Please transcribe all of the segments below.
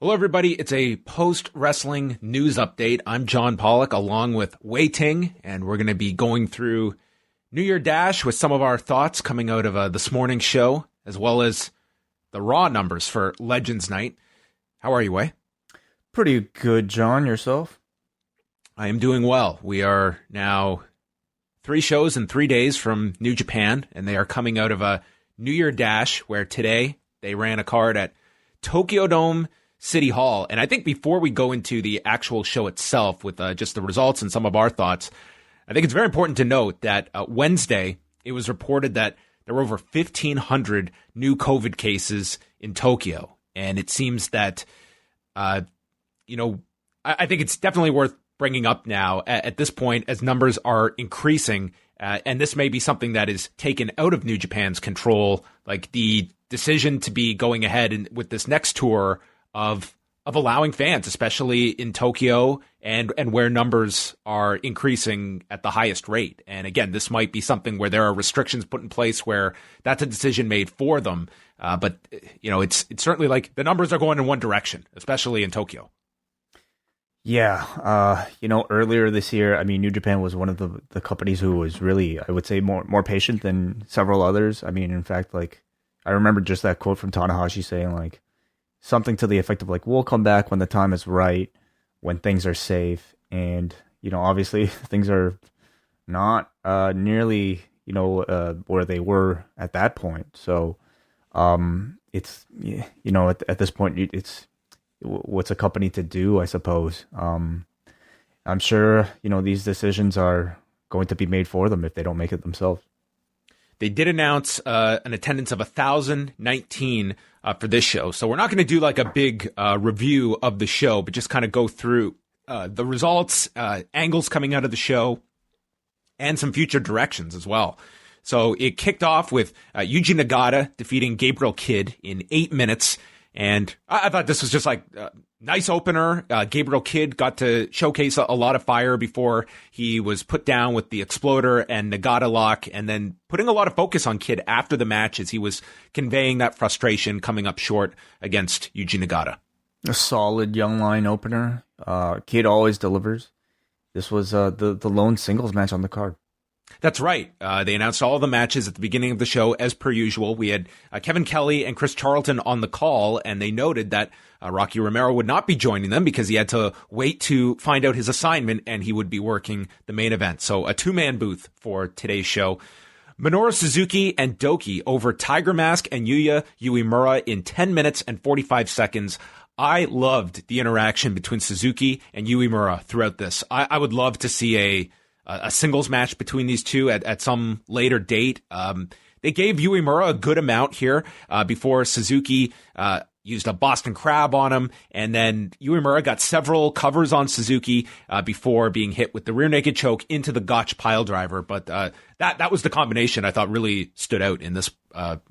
Hello, everybody. It's a post-wrestling news update. I'm John Pollock, along with Wai Ting, and we're going to be going through New Year Dash with some of our thoughts coming out of this morning's show, as well as the Raw numbers for Legends Night. How are you, Wai? Pretty good, John. Yourself? I am doing well. We are now 3 shows in 3 days from New Japan, and they are coming out of a New Year Dash, where today they ran a card at Tokyo Dome City Hall. And I think before we go into the actual show itself with just the results and some of our thoughts, I think it's very important to note that Wednesday, it was reported that there were over 1,500 new COVID cases in Tokyo. And it seems that, I think it's definitely worth bringing up now at this point as numbers are increasing. And this may be something that is taken out of New Japan's control, like the decision to be going ahead with this next tour of allowing fans, especially in Tokyo and where numbers are increasing at the highest rate. And again, this might be something where there are restrictions put in place where that's a decision made for them. But it's certainly like the numbers are going in one direction, especially in Tokyo. Yeah. Earlier this year, New Japan was one of the companies who was really, I would say, more patient than several others. In fact, I remember just that quote from Tanahashi saying, something to the effect of we'll come back when the time is right, when things are safe. And, obviously things are not nearly, where they were at that point. So it's, at this point, it's what's a company to do, I suppose. I'm sure, these decisions are going to be made for them if they don't make it themselves. They did announce an attendance of 1,019 for this show. So we're not going to do a big review of the show, but just kind of go through the results, angles coming out of the show, and some future directions as well. So it kicked off with Yuji Nagata defeating Gabriel Kidd in 8 minutes. And I thought this was just nice opener. Gabriel Kidd got to showcase a lot of fire before he was put down with the exploder and Nagata lock, and then putting a lot of focus on Kidd after the match as he was conveying that frustration coming up short against Yuji Nagata. A solid young line opener. Kidd always delivers. This was the lone singles match on the card. That's right. They announced all the matches at the beginning of the show, as per usual. We had Kevin Kelly and Chris Charlton on the call, and they noted that Rocky Romero would not be joining them because he had to wait to find out his assignment, and he would be working the main event. So a 2-man booth for today's show. Minoru Suzuki and Doki over Tiger Mask and Yuya Uemura in 10 minutes and 45 seconds. I loved the interaction between Suzuki and Uemura throughout this. I would love to see a singles match between these two at some later date. They gave Uemura a good amount here before Suzuki used a Boston Crab on him, and then Uemura got several covers on Suzuki before being hit with the rear naked choke into the Gotch pile driver. But that was the combination I thought really stood out in this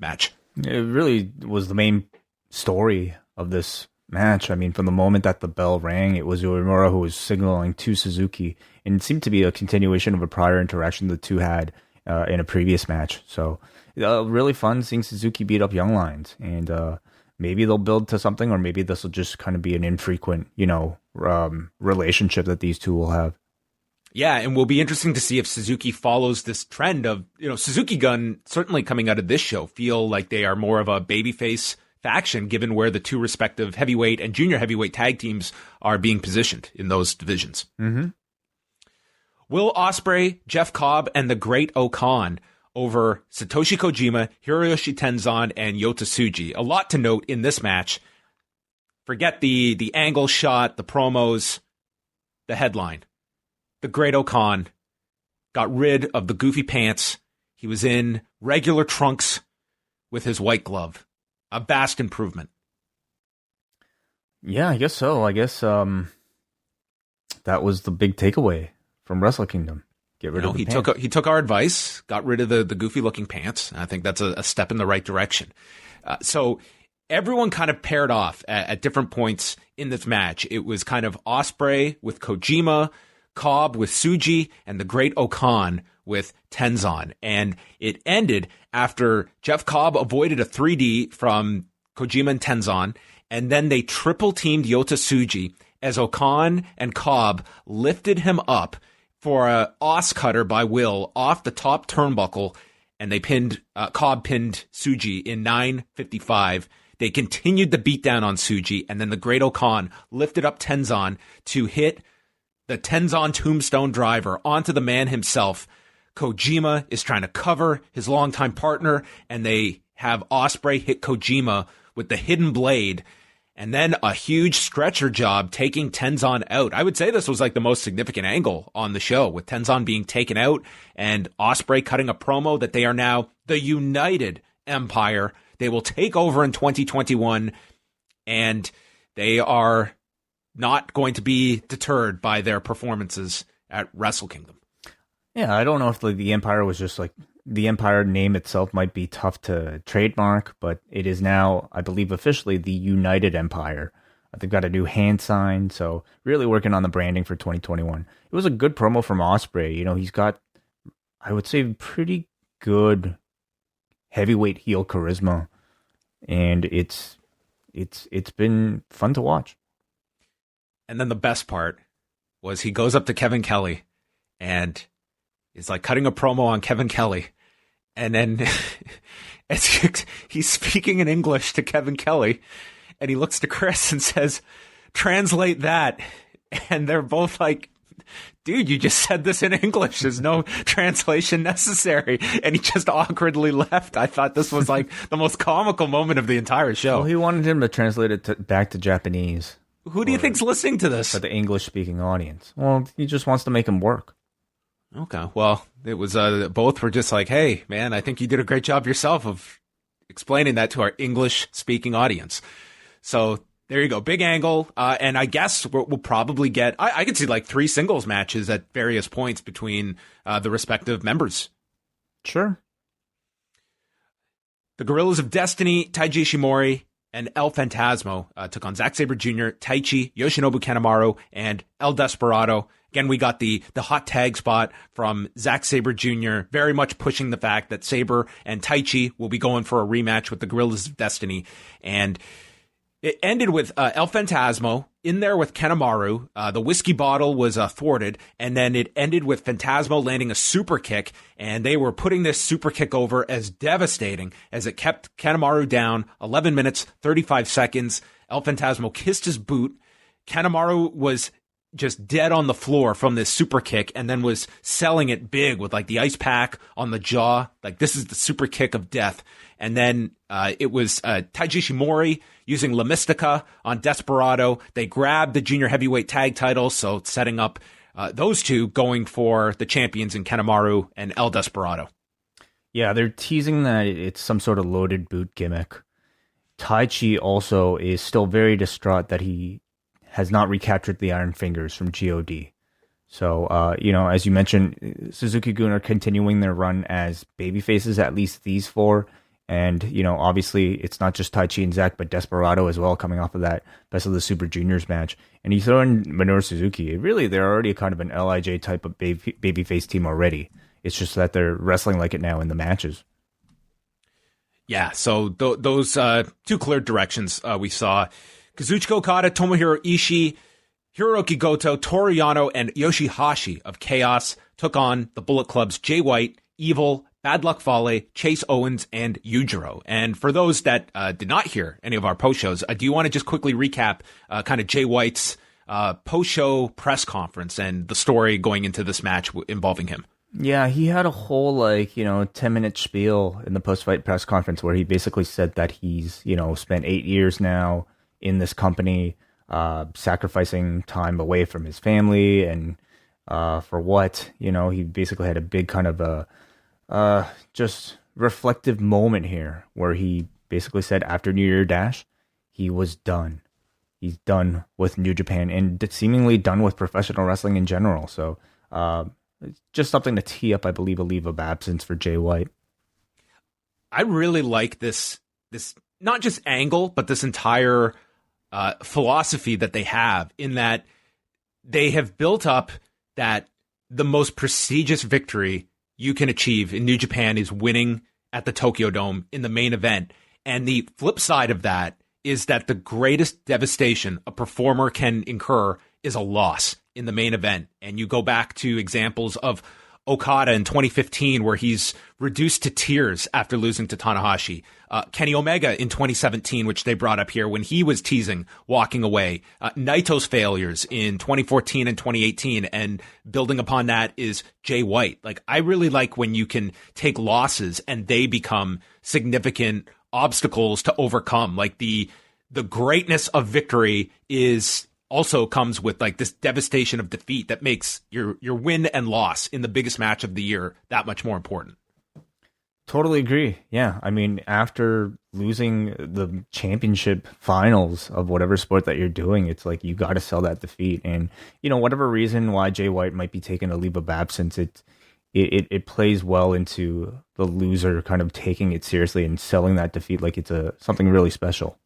match. It really was the main story of this match. From the moment that the bell rang, it was Uemura who was signaling to Suzuki, and it seemed to be a continuation of a prior interaction the two had in a previous match. So really fun seeing Suzuki beat up young lines, and maybe they'll build to something, or maybe this will just kind of be an infrequent, relationship that these two will have. Yeah, and will be interesting to see if Suzuki follows this trend of, Suzuki Gun certainly coming out of this show feel like they are more of a babyface faction, given where the two respective heavyweight and junior heavyweight tag teams are being positioned in those divisions. Mm-hmm. Will Ospreay, Jeff Cobb, and the Great Okan over Satoshi Kojima, Hiroyoshi Tenzan, and Yota Tsuji. A lot to note in this match. Forget the angle shot, the promos, the headline. The Great Okan got rid of the goofy pants. He was in regular trunks with his white glove. A vast improvement. Yeah, I guess so. I guess that was the big takeaway from Wrestle Kingdom. Get rid of the pants. He took our advice, got rid of the goofy looking pants. I think that's a step in the right direction. So everyone kind of paired off at different points in this match. It was kind of Ospreay with Kojima, Cobb with Tsuji, and the Great Okan with Tenzan. And it ended after Jeff Cobb avoided a 3D from Kojima and Tenzan, and then they triple teamed Yota Tsuji as Okan and Cobb lifted him up for a os cutter by Will off the top turnbuckle, and they Cobb pinned Tsuji in 9:55. They continued the beatdown on Tsuji, and then the Great Okan lifted up Tenzan to hit the Tenzan Tombstone Driver onto the man himself. Kojima is trying to cover his longtime partner, and they have Ospreay hit Kojima with the hidden blade, and then a huge stretcher job taking Tenzan out. I would say this was like the most significant angle on the show, with Tenzan being taken out and Ospreay cutting a promo that they are now the United Empire. They will take over in 2021, and they are not going to be deterred by their performances at Wrestle Kingdom. Yeah, I don't know if the Empire was just like, the Empire name itself might be tough to trademark, but it is now, I believe, officially the United Empire. They've got a new hand sign, so really working on the branding for 2021. It was a good promo from Ospreay. You know, he's got, I would say, pretty good heavyweight heel charisma, and it's been fun to watch. And then the best part was he goes up to Kevin Kelly and is like cutting a promo on Kevin Kelly, and then he's speaking in English to Kevin Kelly, and he looks to Chris and says, "Translate that," and they're both like, "Dude, you just said this in English. There's no translation necessary." And he just awkwardly left. I thought this was like the most comical moment of the entire show. Well, he wanted him to translate it back to Japanese. Who do you think's listening to this? For the English-speaking audience. Well, he just wants to make him work. Okay. Well, it was both were just like, "Hey, man, I think you did a great job yourself of explaining that to our English-speaking audience." So there you go. Big angle. And I guess we'll probably get, I could see like 3 singles matches at various points between the respective members. Sure. The Guerrillas of Destiny, Taiji Ishimori, and El Phantasmo took on Zack Sabre Jr., Taichi, Yoshinobu Kanemaru, and El Desperado. Again, we got the hot tag spot from Zack Sabre Jr., very much pushing the fact that Sabre and Taichi will be going for a rematch with the Guerrillas of Destiny. And it ended with El Phantasmo in there with Kanemaru. The whiskey bottle was thwarted, and then it ended with Phantasmo landing a super kick, and they were putting this super kick over as devastating as it kept Kanemaru down 11 minutes, 35 seconds. El Phantasmo kissed his boot. Kanemaru was just dead on the floor from this super kick, and then was selling it big with like the ice pack on the jaw. Like, this is the super kick of death. And then it was Taiji Ishimori using La Mystica on Desperado. They grabbed the junior heavyweight tag titles, so setting up those two going for the champions in Kanemaru and El Desperado. Yeah, they're teasing that it's some sort of loaded boot gimmick. Taichi also is still very distraught that he has not recaptured the Iron Fingers from GOD. So, as you mentioned, Suzuki-gun are continuing their run as babyfaces, at least these 4. And, obviously it's not just Taichi and Zack, but Desperado as well, coming off of that Best of the Super Juniors match. And you throw in Minoru Suzuki, really, they're already kind of an LIJ type of babyface team already. It's just that they're wrestling like it now in the matches. Yeah, so those 2 clear directions we saw. Kazuchika Okada, Tomohiro Ishii, Hiroki Goto, Toru Yano, and Yoshihashi of Chaos took on the Bullet Club's Jay White, Evil, Bad Luck Fale, Chase Owens, and Yujiro. And for those that did not hear any of our post shows, do you want to just quickly recap kind of Jay White's post-show press conference and the story going into this match involving him? Yeah, he had a whole 10-minute spiel in the post-fight press conference where he basically said that he's, spent 8 years now in this company, sacrificing time away from his family, and for what? He basically had a big kind of a just reflective moment here where he basically said after New Year Dash, he was done. He's done with New Japan and seemingly done with professional wrestling in general. So just something to tee up, I believe, a leave of absence for Jay White. I really like this not just angle, but this entire philosophy that they have, in that they have built up that the most prestigious victory you can achieve in New Japan is winning at the Tokyo Dome in the main event. And the flip side of that is that the greatest devastation a performer can incur is a loss in the main event. And you go back to examples of Okada in 2015, where he's reduced to tears after losing to Tanahashi. Kenny Omega in 2017, which they brought up here when he was teasing walking away. Naito's failures in 2014 and 2018, and building upon that is Jay White. Like, I really like when you can take losses and they become significant obstacles to overcome. Like, the greatness of victory is also comes with like this devastation of defeat that makes your win and loss in the biggest match of the year that much more important. Totally agree. Yeah. I mean, after losing the championship finals of whatever sport that you're doing, it's like you got to sell that defeat. And, you know, whatever reason why Jay White might be taking a leave of absence, it plays well into the loser kind of taking it seriously and selling that defeat like it's something really special.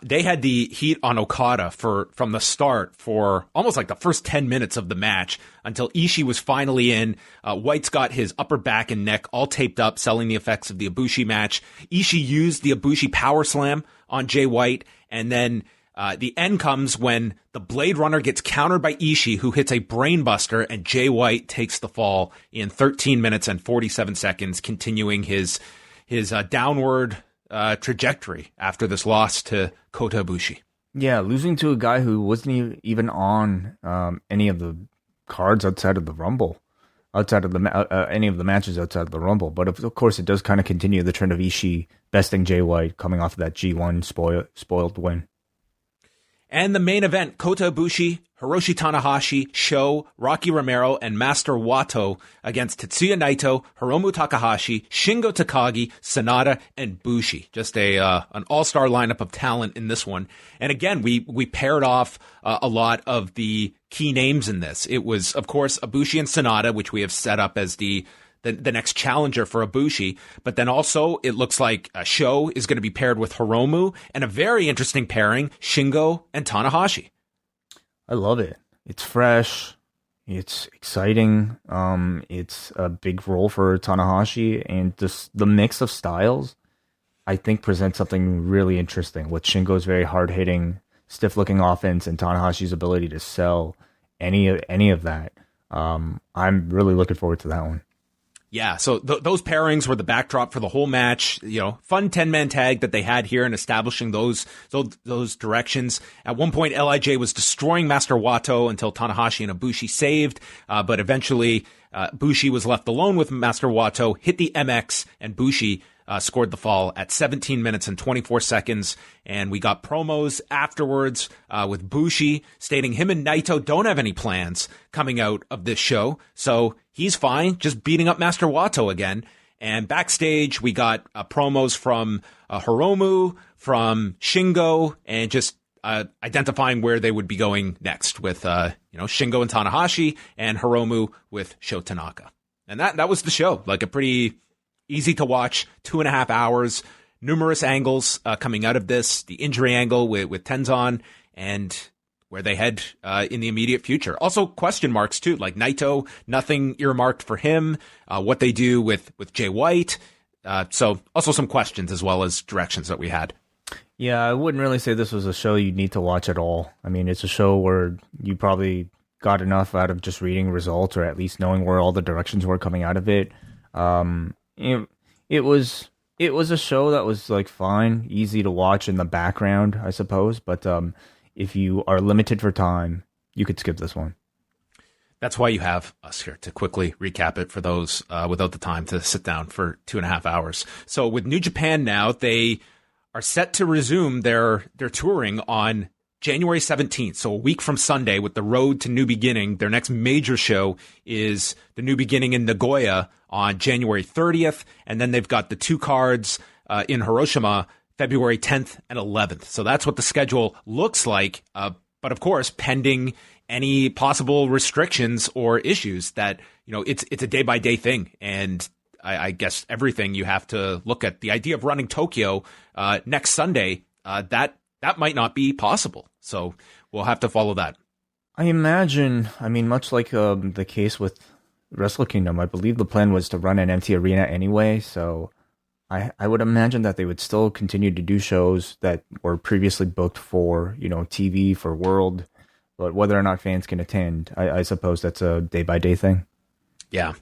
They had the heat on Okada from the start for almost like the first 10 minutes of the match until Ishii was finally in. White's got his upper back and neck all taped up, selling the effects of the Ibushi match. Ishii used the Ibushi power slam on Jay White, and then the end comes when the Blade Runner gets countered by Ishii, who hits a brainbuster, and Jay White takes the fall in 13 minutes and 47 seconds, continuing his downward trajectory after this loss to Kota Ibushi. Yeah, losing to a guy who wasn't even on any of the cards outside of the Rumble, outside of the any of the matches outside of the Rumble. But of course, it does kind of continue the trend of Ishii besting Jay White, coming off of that G1 spoiled win. And the main event, Kota Ibushi, Hiroshi Tanahashi, Sho, Rocky Romero, and Master Wato against Tetsuya Naito, Hiromu Takahashi, Shingo Takagi, Sanada, and Bushi. Just an all-star lineup of talent in this one. And again, we paired off a lot of the key names in this. It was, of course, Ibushi and Sanada, which we have set up as the next challenger for Ibushi. But then also it looks like Sho is going to be paired with Hiromu, and a very interesting pairing, Shingo and Tanahashi. I love it. It's fresh. It's exciting. It's a big role for Tanahashi, and just the mix of styles, I think, presents something really interesting with Shingo's very hard-hitting, stiff-looking offense and Tanahashi's ability to sell any of that. I'm really looking forward to that one. Yeah, so those pairings were the backdrop for the whole match. You know, fun 10-man tag that they had here in establishing those directions. At one point, LIJ was destroying Master Wato until Tanahashi and Ibushi saved, but eventually Bushi was left alone with Master Wato, hit the MX, and Bushi scored the fall at 17 minutes and 24 seconds. And we got promos afterwards with Bushi stating him and Naito don't have any plans coming out of this show. So he's fine, just beating up Master Wato again. And backstage, we got promos from Hiromu, from Shingo, and just identifying where they would be going next with Shingo and Tanahashi, and Hiromu with Sho Tanaka. And that was the show. Like a pretty easy to watch 2.5 hours, numerous angles coming out of this, the injury angle with Tenzan, and where they head in the immediate future. Also question marks too, like Naito, nothing earmarked for him, what they do with Jay White. So also some questions as well as directions that we had. Yeah, I wouldn't really say this was a show you need to watch at all. I mean, it's a show where you probably got enough out of just reading results or at least knowing where all the directions were coming out of it. It was a show that was like fine, easy to watch in the background, I suppose. But if you are limited for time, you could skip this one. That's why you have us here to quickly recap it for those without the time to sit down for 2.5 hours. So with New Japan now, they are set to resume their touring on January 17th, so a week from Sunday, with the Road to New Beginning. Their next major show is the New Beginning in Nagoya on January 30th, and then they've got the two cards in Hiroshima, February 10th and 11th. So that's what the schedule looks like, but of course, pending any possible restrictions or issues that, it's a day-by-day thing, and I guess everything you have to look at. The idea of running Tokyo next Sunday, that might not be possible. So we'll have to follow that. I imagine, much like the case with Wrestle Kingdom, I believe the plan was to run an empty arena anyway. So I would imagine that they would still continue to do shows that were previously booked for, TV, for World, but whether or not fans can attend, I suppose that's a day-by-day thing. Yeah.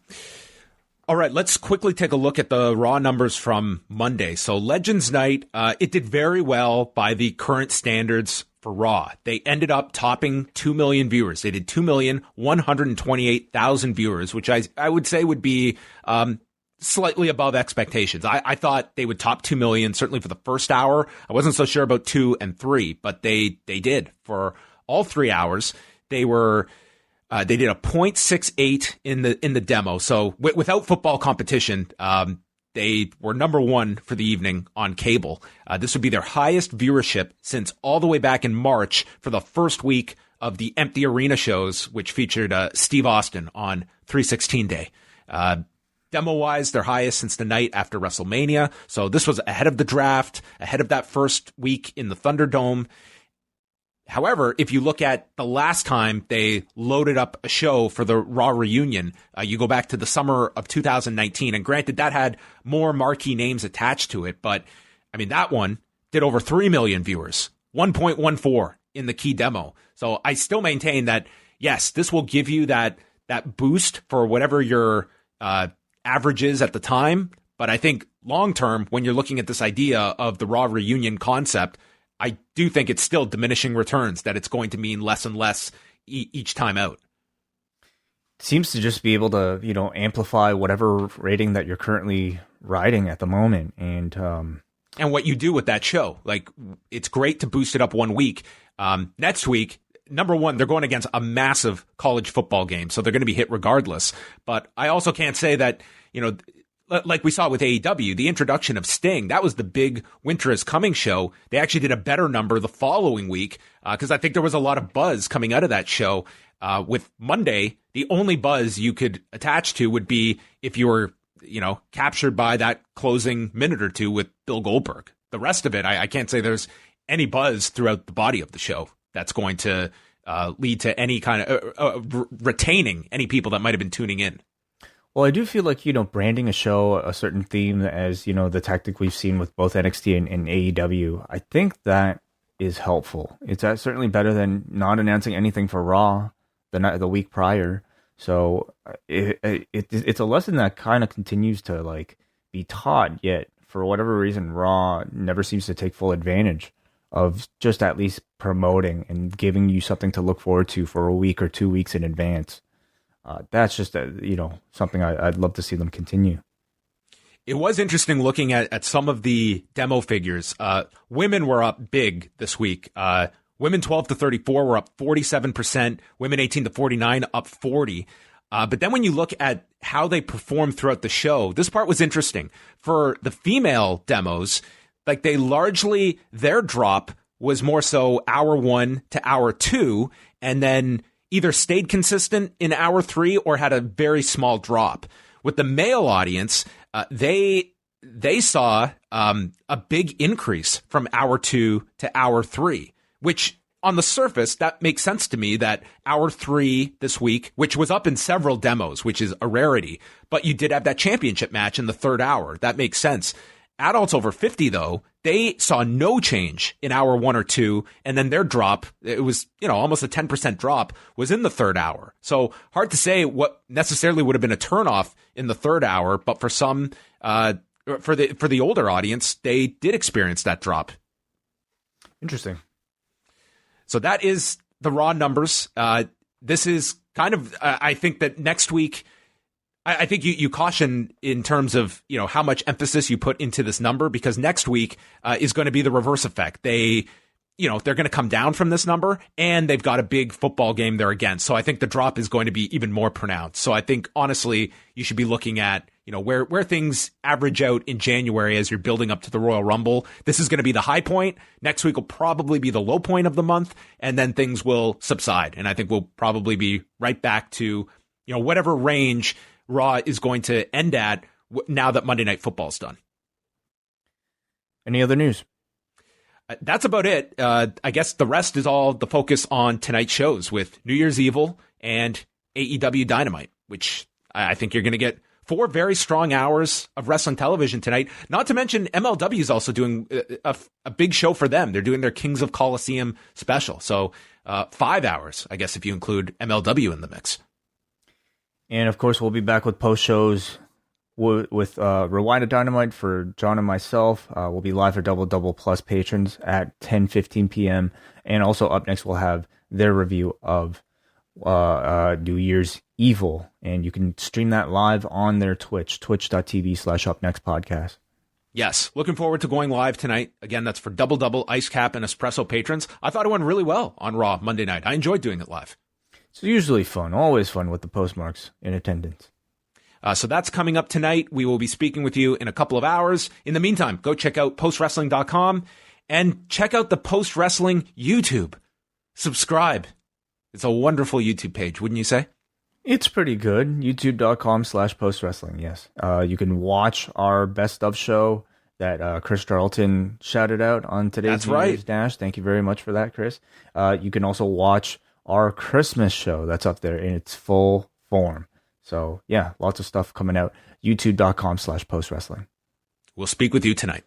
All right, let's quickly take a look at the Raw numbers from Monday. So Legends Night, it did very well by the current standards for Raw. They ended up topping 2 million viewers. They did 2,128,000 viewers, which I would say would be slightly above expectations. I thought they would top 2 million, certainly for the first hour. I wasn't so sure about 2 and 3, but they did. For all 3 hours, they were... they did a 0.68 in the demo. So without football competition, they were number one for the evening on cable. This would be their highest viewership since all the way back in March for the first week of the Empty Arena shows, which featured Steve Austin on 316 Day. Demo-wise, their highest since the night after WrestleMania. So this was ahead of the draft, ahead of that first week in the Thunderdome. However, if you look at the last time they loaded up a show for the Raw reunion, you go back to the summer of 2019, and granted that had more marquee names attached to it, but I mean, that one did over 3 million viewers, 1.14 in the key demo. So I still maintain that, yes, this will give you that boost for whatever your average is at the time. But I think long term, when you're looking at this idea of the Raw reunion concept, I do think it's still diminishing returns, that it's going to mean less and less each time out. It seems to just be able to, amplify whatever rating that you're currently riding at the moment. And what you do with that show. Like, it's great to boost it up 1 week. Next week, number one, they're going against a massive college football game, so they're going to be hit regardless. But I also can't say that, like we saw with AEW, the introduction of Sting, that was the big Winter is Coming show. They actually did a better number the following week because I think there was a lot of buzz coming out of that show. With Monday, the only buzz you could attach to would be if you were, captured by that closing minute or two with Bill Goldberg. The rest of it, I can't say there's any buzz throughout the body of the show that's going to lead to any kind of retaining any people that might have been tuning in. Well, I do feel like, branding a show a certain theme as, the tactic we've seen with both NXT and AEW, I think that is helpful. It's certainly better than not announcing anything for Raw the week prior. So it's a lesson that kind of continues to be taught, yet for whatever reason, Raw never seems to take full advantage of just at least promoting and giving you something to look forward to for a week or 2 weeks in advance. That's just something I'd love to see them continue. It was interesting looking at some of the demo figures. Women were up big this week. Women 12 to 34 were up 47%. Women 18 to 49 up 40. But then when you look at how they performed throughout the show, this part was interesting. For the female demos, their drop was more so hour 1 to hour 2, and then either stayed consistent in hour 3 or had a very small drop. With the male audience, they saw a big increase from hour 2 to hour 3, which on the surface, that makes sense to me that hour 3 this week, which was up in several demos, which is a rarity, but you did have that championship match in the third hour. That makes sense. Adults over 50, though, they saw no change in hour 1 or 2, and then their drop, it was, almost a 10% drop, was in the third hour. So hard to say what necessarily would have been a turnoff in the third hour, but for some, for the older audience, they did experience that drop. Interesting. So that is the Raw numbers. This is kind of, I think that next week, I think you caution in terms of, how much emphasis you put into this number, because next week is going to be the reverse effect. They're going to come down from this number, and they've got a big football game there again. So I think the drop is going to be even more pronounced. So I think, honestly, you should be looking at, where things average out in January as you're building up to the Royal Rumble. This is going to be the high point. Next week will probably be the low point of the month, and then things will subside. And I think we'll probably be right back to, whatever range Raw is going to end at now that Monday Night Football's done. Any other news? That's about it. I guess the rest is all the focus on tonight's shows with New Year's Evil and AEW Dynamite, which I think you're going to get 4 very strong hours of wrestling television tonight. Not to mention MLW is also doing a big show for them. They're doing their Kings of Colosseum special. So 5 hours, I guess, if you include MLW in the mix. And of course, we'll be back with post shows with Rewind of Dynamite for John and myself. We'll be live for Double Double Plus patrons at 10:15 p.m. And also up next, we'll have their review of New Year's Evil. And you can stream that live on their Twitch, twitch.tv/upnextpodcast. Yes, looking forward to going live tonight. Again, that's for Double Double, Ice Cap, and Espresso patrons. I thought it went really well on Raw Monday night. I enjoyed doing it live. It's usually fun, always fun with the postmarks in attendance. So that's coming up tonight. We will be speaking with you in a couple of hours. In the meantime, go check out postwrestling.com and check out the Post Wrestling YouTube. Subscribe. It's a wonderful YouTube page, wouldn't you say? It's pretty good. YouTube.com/postwrestling, yes. You can watch our best of show that Chris Charlton shouted out on today's New Year's Dash. Thank you very much for that, Chris. You can also watch our Christmas show that's up there in its full form. So, yeah, lots of stuff coming out. YouTube.com/postwrestling. We'll speak with you tonight.